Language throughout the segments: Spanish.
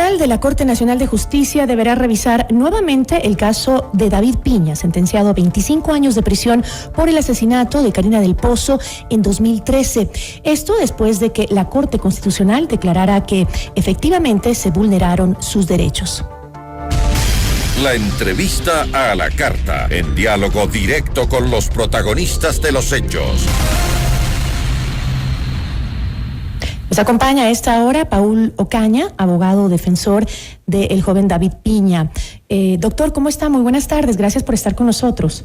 Tribunal de la Corte Nacional de Justicia deberá revisar nuevamente el caso de David Piña, sentenciado a 25 años de prisión por el asesinato de Karina del Pozo en 2013. Esto después de que la Corte Constitucional declarara que efectivamente se vulneraron sus derechos. La entrevista a la carta, en diálogo directo con los protagonistas de los hechos. Nos acompaña a esta hora Paul Ocaña, abogado defensor del joven David Piña. Doctor, ¿cómo está? Muy buenas tardes, gracias por estar con nosotros.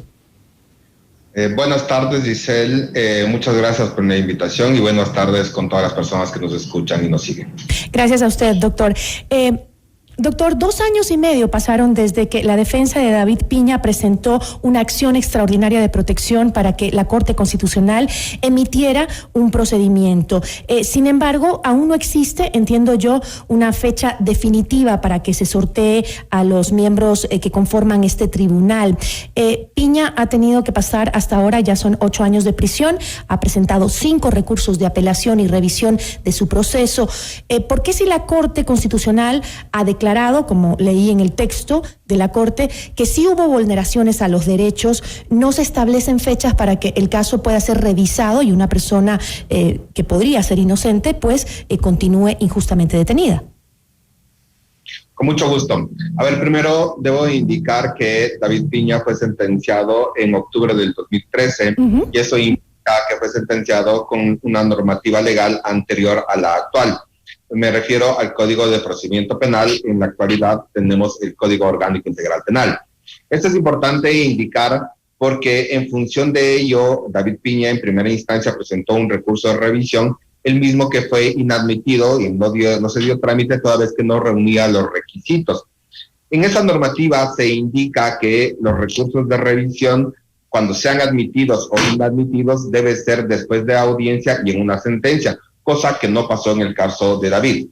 Buenas tardes, Giselle. Muchas gracias por la invitación y buenas tardes con todas las personas que nos escuchan y nos siguen. Gracias a usted, doctor. Doctor, 2 años y medio pasaron desde que la defensa de David Piña presentó una acción extraordinaria de protección para que la Corte Constitucional emitiera un procedimiento. Sin embargo, aún no existe, entiendo yo, una fecha definitiva para que se sortee a los miembros que conforman este tribunal. Piña ha tenido que pasar hasta ahora, ya son 8 años de prisión, ha presentado 5 recursos de apelación y revisión de su proceso. ¿Por qué si la Corte Constitucional ha declarado, como leí en el texto de la Corte, que sí hubo vulneraciones a los derechos, no se establecen fechas para que el caso pueda ser revisado y una persona que podría ser inocente, pues continúe injustamente detenida? Con mucho gusto. A ver, primero debo indicar que David Piña fue sentenciado en octubre del 2013 y eso indica que fue sentenciado con una normativa legal anterior a la actual. Me refiero al Código de Procedimiento Penal. En la actualidad tenemos el Código Orgánico Integral Penal. Esto es importante indicar porque en función de ello, David Piña en primera instancia presentó un recurso de revisión, el mismo que fue inadmitido y no se dio trámite toda vez que no reunía los requisitos. En esa normativa se indica que los recursos de revisión, cuando sean admitidos o inadmitidos, debe ser después de audiencia y en una sentencia, cosa que no pasó en el caso de David.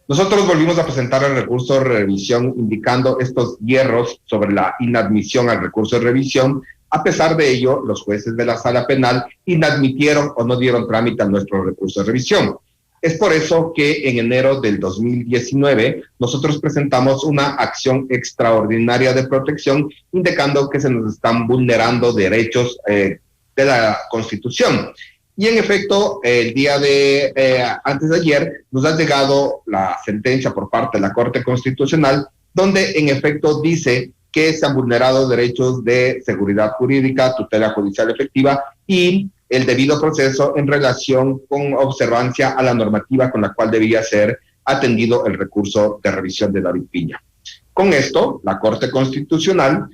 Nosotros volvimos a presentar el recurso de revisión indicando estos hierros sobre la inadmisión al recurso de revisión. A pesar de ello, los jueces de la Sala Penal inadmitieron o no dieron trámite a nuestro recurso de revisión. Es por eso que en enero del 2019 nosotros presentamos una acción extraordinaria de protección indicando que se nos están vulnerando derechos de la Constitución. Y en efecto, el día de antes de ayer nos ha llegado la sentencia por parte de la Corte Constitucional, donde en efecto dice que se han vulnerado derechos de seguridad jurídica, tutela judicial efectiva y el debido proceso en relación con observancia a la normativa con la cual debía ser atendido el recurso de revisión de David Piña. Con esto, la Corte Constitucional,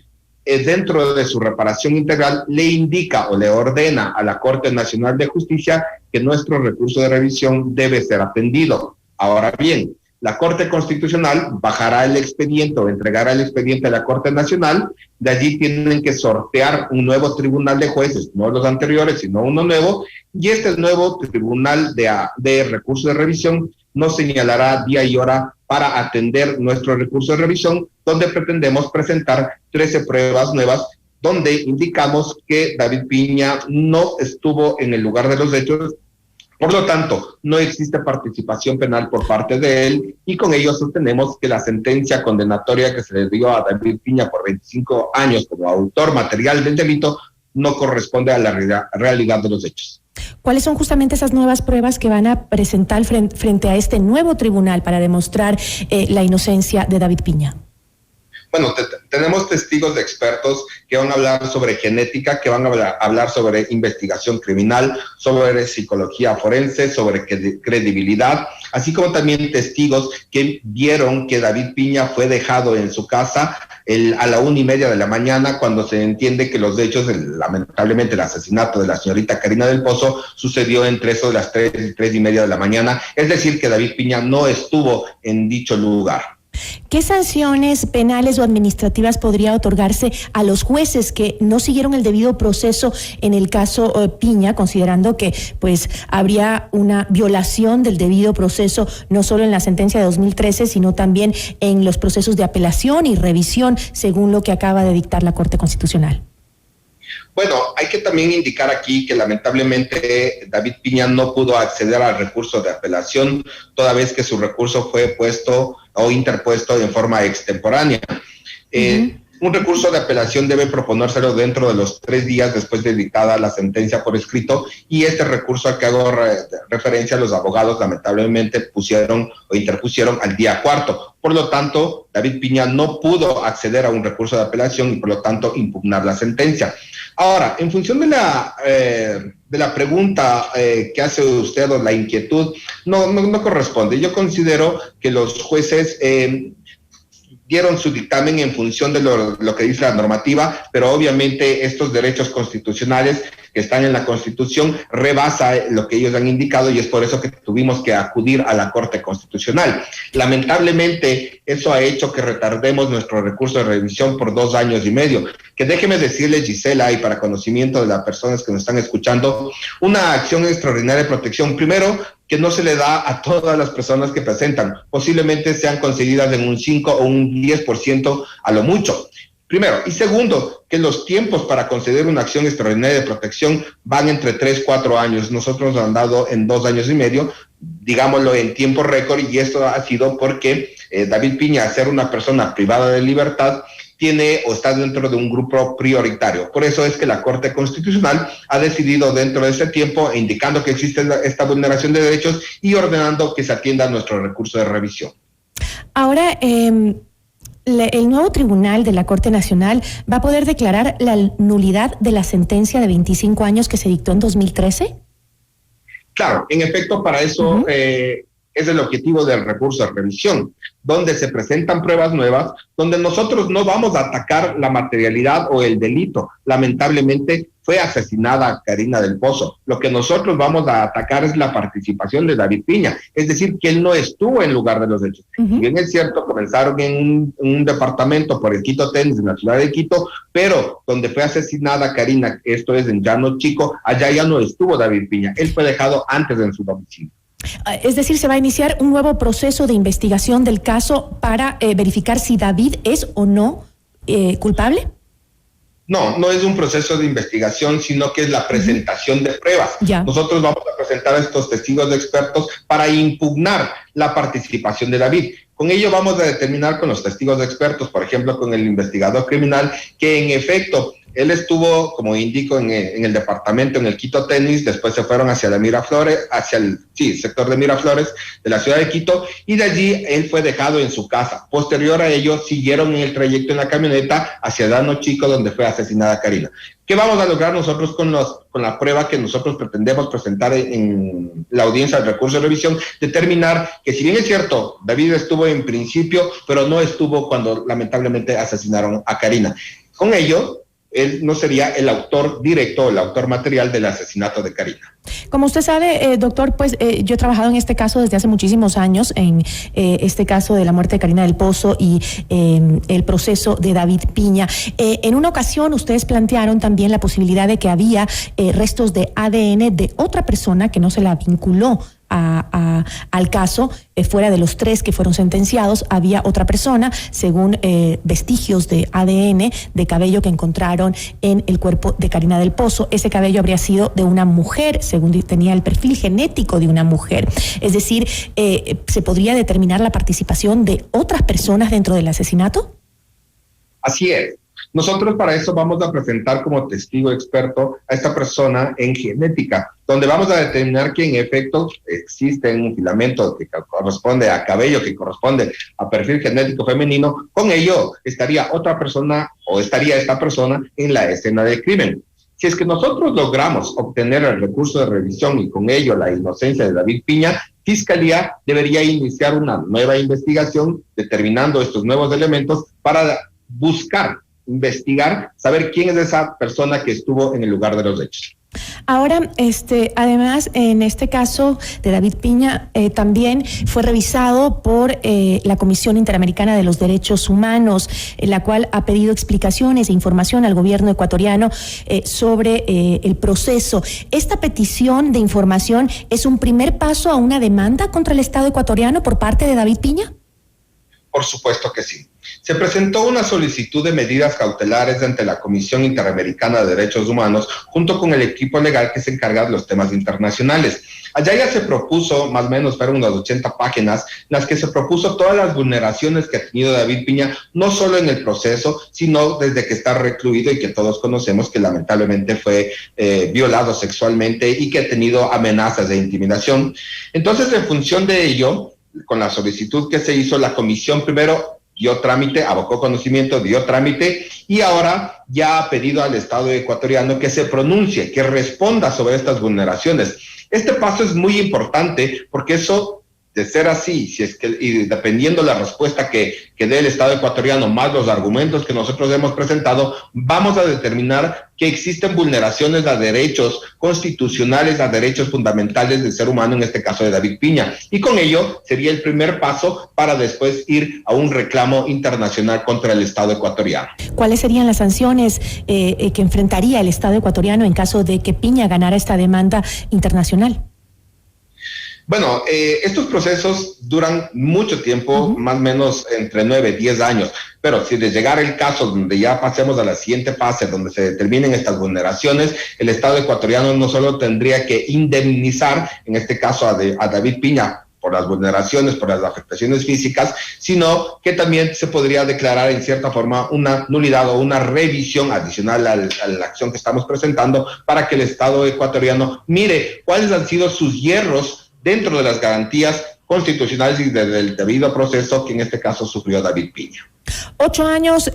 dentro de su reparación integral, le indica o le ordena a la Corte Nacional de Justicia que nuestro recurso de revisión debe ser atendido. Ahora bien, la Corte Constitucional bajará el expediente o entregará el expediente a la Corte Nacional. De allí tienen que sortear un nuevo tribunal de jueces, no los anteriores, sino uno nuevo, y este nuevo tribunal de recurso de revisión nos señalará día y hora para atender nuestro recurso de revisión, donde pretendemos presentar 13 pruebas nuevas, donde indicamos que David Piña no estuvo en el lugar de los hechos, por lo tanto, no existe participación penal por parte de él, y con ello sostenemos que la sentencia condenatoria que se le dio a David Piña por 25 años como autor material del delito no corresponde a la realidad de los hechos. ¿Cuáles son justamente esas nuevas pruebas que van a presentar frente a este nuevo tribunal para demostrar la inocencia de David Piña? Bueno, tenemos testigos de expertos que van a hablar sobre genética, que van a hablar sobre investigación criminal, sobre psicología forense, sobre credibilidad, así como también testigos que vieron que David Piña fue dejado en su casa a la 1:30 de la mañana, cuando se entiende que los hechos, lamentablemente el asesinato de la señorita Karina del Pozo, sucedió entre eso de las 3 y 3:30 de la mañana, es decir, que David Piña no estuvo en dicho lugar. ¿Qué sanciones penales o administrativas podría otorgarse a los jueces que no siguieron el debido proceso en el caso Piña, considerando que pues habría una violación del debido proceso no solo en la sentencia de 2013, sino también en los procesos de apelación y revisión, según lo que acaba de dictar la Corte Constitucional? Bueno, hay que también indicar aquí que lamentablemente David Piña no pudo acceder al recurso de apelación, toda vez que su recurso fue puesto o interpuesto en forma extemporánea. Un recurso de apelación debe proponérselo dentro de los 3 días después de dictada la sentencia por escrito, y este recurso al que hago referencia, los abogados lamentablemente pusieron o interpusieron al día 4. Por lo tanto, David Piña no pudo acceder a un recurso de apelación y por lo tanto impugnar la sentencia. Ahora, en función de la pregunta que hace usted, o la inquietud, no corresponde. Yo considero que los jueces dieron su dictamen en función de lo que dice la normativa, pero obviamente estos derechos constitucionales que están en la Constitución rebasa lo que ellos han indicado, y es por eso que tuvimos que acudir a la Corte Constitucional. Lamentablemente, eso ha hecho que retardemos nuestro recurso de revisión por 2 años y medio. Que déjeme decirle, Gisela, y para conocimiento de las personas que nos están escuchando, una acción extraordinaria de protección, primero, que no se le da a todas las personas que presentan, posiblemente sean concedidas en un 5 o un 10% a lo mucho. Primero. Y segundo, que los tiempos para conceder una acción extraordinaria de protección van entre 3-4 años. Nosotros nos han dado en 2 años y medio, digámoslo en tiempo récord, y esto ha sido porque David Piña, al ser una persona privada de libertad, tiene o está dentro de un grupo prioritario. Por eso es que la Corte Constitucional ha decidido dentro de ese tiempo, indicando que existe esta vulneración de derechos y ordenando que se atienda nuestro recurso de revisión. Ahora, el nuevo tribunal de la Corte Nacional va a poder declarar la nulidad de la sentencia de 25 años que se dictó en 2013. Claro, en efecto, para eso es el objetivo del recurso de revisión, donde se presentan pruebas nuevas, donde nosotros no vamos a atacar la materialidad o el delito. Lamentablemente fue asesinada Karina del Pozo. Lo que nosotros vamos a atacar es la participación de David Piña, es decir, que él no estuvo en lugar de los hechos. Si bien es cierto, comenzaron en un departamento por el Quito Tenis, en la ciudad de Quito, pero donde fue asesinada Karina, esto es en Llano Chico, allá ya no estuvo David Piña. Él fue dejado antes en su domicilio. Es decir, se va a iniciar un nuevo proceso de investigación del caso para verificar si David es o no culpable. No es un proceso de investigación, sino que es la presentación de pruebas. Ya. Nosotros vamos a presentar a estos testigos de expertos para impugnar la participación de David. Con ello vamos a determinar con los testigos de expertos, por ejemplo, con el investigador criminal, que en efecto él estuvo, como indico, en el departamento, en el Quito Tenis, después se fueron hacia la Miraflores, hacia el sector de Miraflores de la ciudad de Quito, y de allí él fue dejado en su casa. Posterior a ello, siguieron en el trayecto en la camioneta hacia Llano Chico, donde fue asesinada Karina. ¿Qué vamos a lograr nosotros con la prueba que nosotros pretendemos presentar en la audiencia del recurso de revisión? Determinar que, si bien es cierto, David estuvo en principio, pero no estuvo cuando lamentablemente asesinaron a Karina. Con ello, él no sería el autor directo, el autor material del asesinato de Karina. Como usted sabe, doctor, pues yo he trabajado en este caso desde hace muchísimos años, en este caso de la muerte de Karina del Pozo y el proceso de David Piña. En una ocasión ustedes plantearon también la posibilidad de que había restos de ADN de otra persona que no se la vinculó al caso, fuera de los 3 que fueron sentenciados, había otra persona, según vestigios de ADN de cabello que encontraron en el cuerpo de Karina del Pozo. Ese cabello habría sido de una mujer, según tenía el perfil genético de una mujer. Es decir, ¿se podría determinar la participación de otras personas dentro del asesinato? Así es. Nosotros para eso vamos a presentar como testigo experto a esta persona en genética, donde vamos a determinar que en efecto existe un filamento que corresponde a cabello, que corresponde a perfil genético femenino. Con ello estaría otra persona o estaría esta persona en la escena del crimen. Si es que nosotros logramos obtener el recurso de revisión y con ello la inocencia de David Piña, Fiscalía debería iniciar una nueva investigación determinando estos nuevos elementos para buscar, investigar, saber quién es esa persona que estuvo en el lugar de los hechos. Ahora, además, en este caso de David Piña, también fue revisado por la Comisión Interamericana de los Derechos Humanos, la cual ha pedido explicaciones e información al gobierno ecuatoriano sobre el proceso. ¿Esta petición de información es un primer paso a una demanda contra el Estado ecuatoriano por parte de David Piña? Por supuesto que sí. Se presentó una solicitud de medidas cautelares ante la Comisión Interamericana de Derechos Humanos junto con el equipo legal que se encarga de los temas internacionales. Allá ya se propuso, más o menos, fueron unas 80 páginas, en las que se propuso todas las vulneraciones que ha tenido David Piña, no solo en el proceso, sino desde que está recluido y que todos conocemos que lamentablemente fue violado sexualmente y que ha tenido amenazas de intimidación. Entonces, en función de ello, con la solicitud que se hizo, la comisión primero dio trámite, abocó conocimiento, dio trámite y ahora ya ha pedido al Estado ecuatoriano que se pronuncie, que responda sobre estas vulneraciones. Este paso es muy importante porque eso, de ser así, si es que, y dependiendo la respuesta que dé el Estado ecuatoriano, más los argumentos que nosotros hemos presentado, vamos a determinar que existen vulneraciones a derechos constitucionales, a derechos fundamentales del ser humano, en este caso de David Piña. Y con ello sería el primer paso para después ir a un reclamo internacional contra el Estado ecuatoriano. ¿Cuáles serían las sanciones que enfrentaría el Estado ecuatoriano en caso de que Piña ganara esta demanda internacional? Bueno, estos procesos duran mucho tiempo, más o menos entre 9 y 10 años, pero si de llegar el caso donde ya pasemos a la siguiente fase, donde se determinen estas vulneraciones, el Estado ecuatoriano no solo tendría que indemnizar, en este caso a David Piña, por las vulneraciones, por las afectaciones físicas, sino que también se podría declarar en cierta forma una nulidad o una revisión adicional a la acción que estamos presentando para que el Estado ecuatoriano mire cuáles han sido sus hierros dentro de las garantías constitucionales y del debido proceso que en este caso sufrió David Piña. 8 años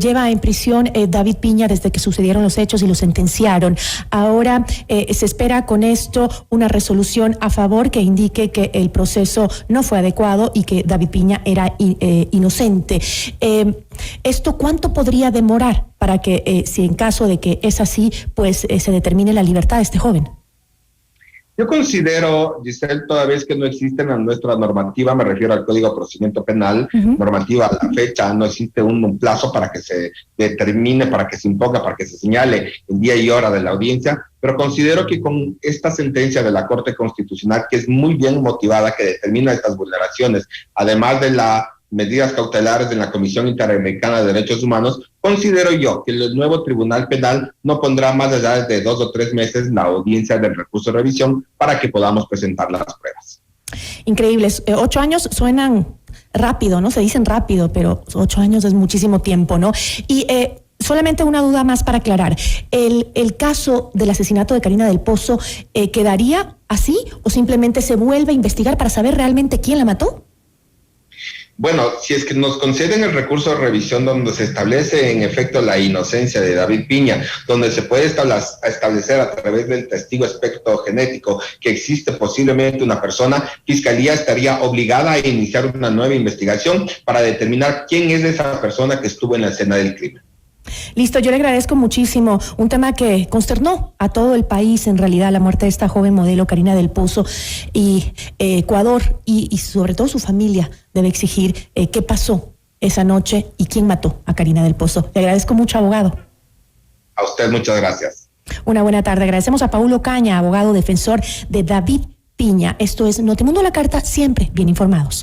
lleva en prisión David Piña desde que sucedieron los hechos y lo sentenciaron. Ahora se espera con esto una resolución a favor que indique que el proceso no fue adecuado y que David Piña era inocente. ¿Esto cuánto podría demorar para que, si en caso de que es así, pues se determine la libertad de este joven? Yo considero, Giselle, toda vez que no existe en nuestra normativa, me refiero al Código de Procedimiento Penal, normativa a la fecha, no existe un plazo para que se determine, para que se imponga, para que se señale el día y hora de la audiencia, pero considero que con esta sentencia de la Corte Constitucional, que es muy bien motivada, que determina estas vulneraciones, además de las medidas cautelares de la Comisión Interamericana de Derechos Humanos, considero yo que el nuevo Tribunal Penal no pondrá más allá de 2 o 3 meses la audiencia del recurso de revisión para que podamos presentar las pruebas. Increíbles. 8 años suenan rápido, ¿no? Se dicen rápido, pero 8 años es muchísimo tiempo, ¿no? Y solamente una duda más para aclarar. ¿El caso del asesinato de Karina del Pozo quedaría así o simplemente se vuelve a investigar para saber realmente quién la mató? Bueno, si es que nos conceden el recurso de revisión donde se establece en efecto la inocencia de David Piña, donde se puede establecer a través del testigo espectrogenético que existe posiblemente una persona, Fiscalía estaría obligada a iniciar una nueva investigación para determinar quién es esa persona que estuvo en la escena del crimen. Listo, yo le agradezco muchísimo. Un tema que consternó a todo el país, en realidad, la muerte de esta joven modelo, Karina del Pozo, y Ecuador y sobre todo su familia debe exigir qué pasó esa noche y quién mató a Karina del Pozo. Le agradezco mucho, abogado. A usted muchas gracias. Una buena tarde. Agradecemos a Paulo Caña, abogado defensor de David Piña. Esto es Notimundo a la Carta, siempre bien informados.